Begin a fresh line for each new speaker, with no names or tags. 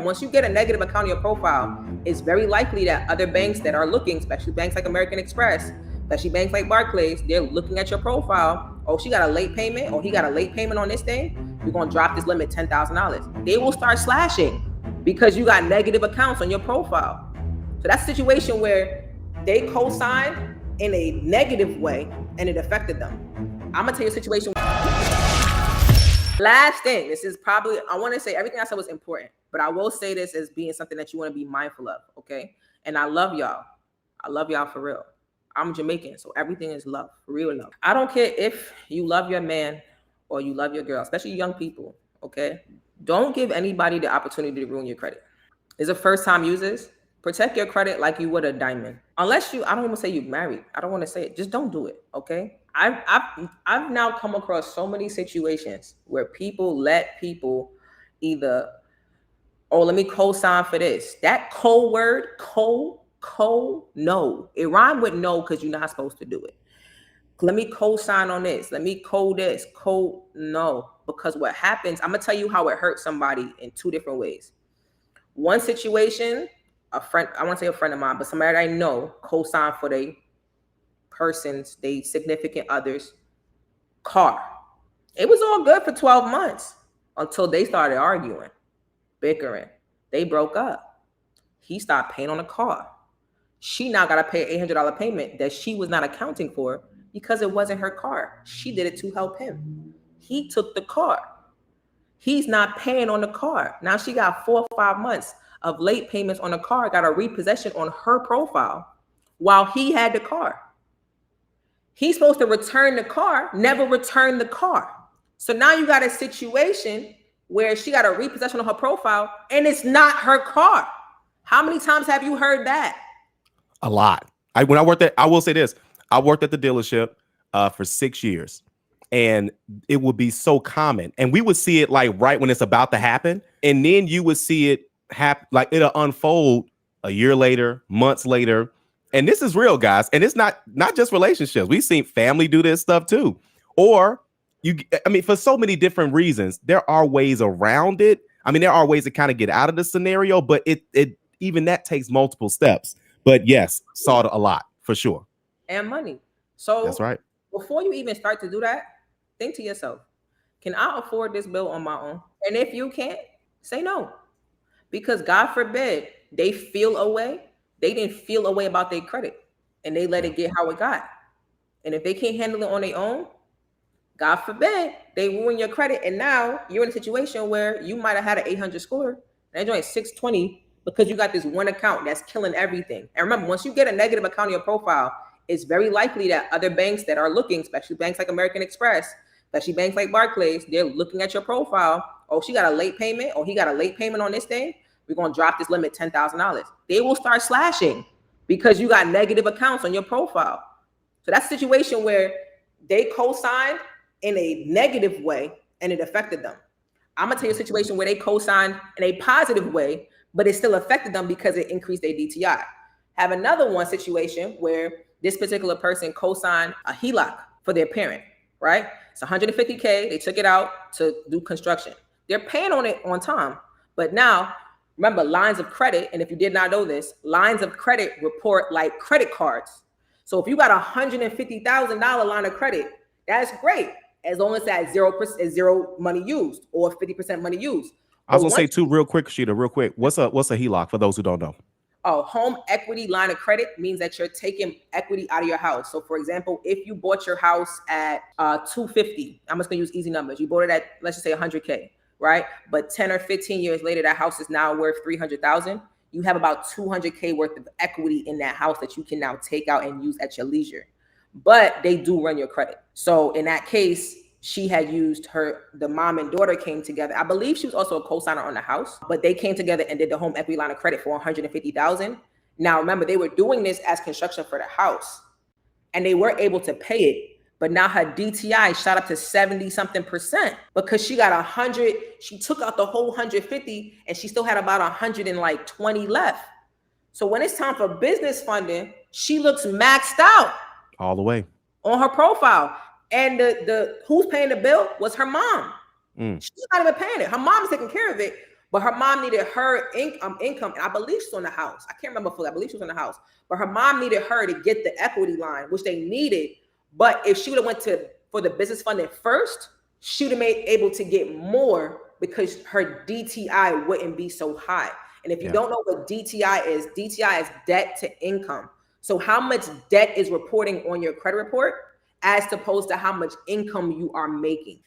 Once you get a negative account on your profile, it's very likely that other banks that are looking, especially banks like American Express, especially banks like Barclays, they're looking at your profile. Oh, she got a late payment, or he got a late payment on this thing. We're gonna drop this limit $10,000. They will start slashing because you got negative accounts on your profile. So that's a situation where they co-signed in a negative way and it affected them. I'm gonna tell you a situation. Last thing, this is probably, I want to say everything I said was important, but I will say this as being something that you want to be mindful of, okay? And I love y'all. I love y'all for real. I'm Jamaican, so everything is love, for real love. I don't care if you love your man or you love your girl, especially young people, okay? Don't give anybody the opportunity to ruin your credit. Is it first-time users? Protect your credit like you would a diamond. Unless you, I don't even say you're married. I don't want to say it. Just don't do it, okay? I've now come across so many situations where people let people either, oh, let me co-sign for this. That word, no. It rhymes with no because you're not supposed to do it. Let me co-sign on this. Let me this. No. Because what happens, I'm going to tell you how it hurts somebody in two different ways. One situation, a friend, I want to say a friend of mine, but somebody I know co-signed for they persons, they significant others, car. It was all good for 12 months until they started arguing, bickering. They broke up. He stopped paying on the car. She now got to pay an $800 payment that she was not accounting for because it wasn't her car. She did it to help him. He took the car. He's not paying on the car. Now she got 4 or 5 months of late payments on the car, got a repossession on her profile while he had the car. He's supposed to return the car, never returned the car. So now you got a situation where she got a repossession on her profile and it's not her car. How many times have you heard that?
A lot. When I worked at, I will say this, I worked at the dealership for 6 years. And it would be so common. And we would see it like right when it's about to happen. And then you would see it happen, like it'll unfold a year later, months later. And this is real, guys. And it's not just relationships. We've seen family do this stuff too. Or for so many different reasons, there are ways around it. I mean, there are ways to kind of get out of the scenario, but it even that takes multiple steps. But yes, saw it a lot for sure.
And money. So
that's right.
Before you even start to do that, think to yourself, can I afford this bill on my own? And if you can't, say no. Because God forbid they feel a way. They didn't feel a way about their credit and they let it get how it got. And if they can't handle it on their own, God forbid they ruin your credit. And now you're in a situation where you might have had an 800 score and you're at 620 because you got this one account that's killing everything. And remember, once you get a negative account on your profile, it's very likely that other banks that are looking, especially banks like American Express, especially banks like Barclays, they're looking at your profile. Oh, she got a late payment, or he got a late payment on this thing. We're going to drop this limit $10,000. They will start slashing because you got negative accounts on your profile. So that's a situation where they co-signed in a negative way and it affected them. I'm going to tell you a situation where they co-signed in a positive way, but it still affected them because it increased their DTI. Have another one situation where this particular person co-signed a HELOC for their parent, right? It's $150K. They took it out to do construction. They're paying on it on time. But now, remember, lines of credit, and if you did not know this, lines of credit report like credit cards. So if you got a $150,000 line of credit, that's great, as long as that's 0% zero money used or 50% money used.
I was gonna say too, real quick, Sheeta, real quick. What's a HELOC for those who don't know?
Oh, home equity line of credit means that you're taking equity out of your house. So for example, if you bought your house at 250, I'm just gonna use easy numbers. You bought it at, let's just say 100K, right? But 10 or 15 years later, that house is now worth 300,000. You have about 200K worth of equity in that house that you can now take out and use at your leisure. But they do run your credit. So in that case, she had used the mom and daughter came together. I believe she was also a co-signer on the house, but they came together and did the home equity line of credit for 150,000. Now, remember, they were doing this as construction for the house and they were able to pay it. But now her DTI shot up to 70-something% because she got 100. She took out the whole 150 and she still had about 120 left. So when it's time for business funding, she looks maxed out.
All the way.
On her profile. And the who's paying the bill was her mom. She's not even paying it. Her mom's taking care of it, But her mom needed her income, and I believe she's on the house. I can't remember fully. I believe she was on the house. But her mom needed her to get the equity line, which they needed. But if she would have went for the business funding first, she would have been able to get more because her DTI wouldn't be so high. And if you don't know what DTI is debt to income. So how much debt is reporting on your credit report as opposed to how much income you are making.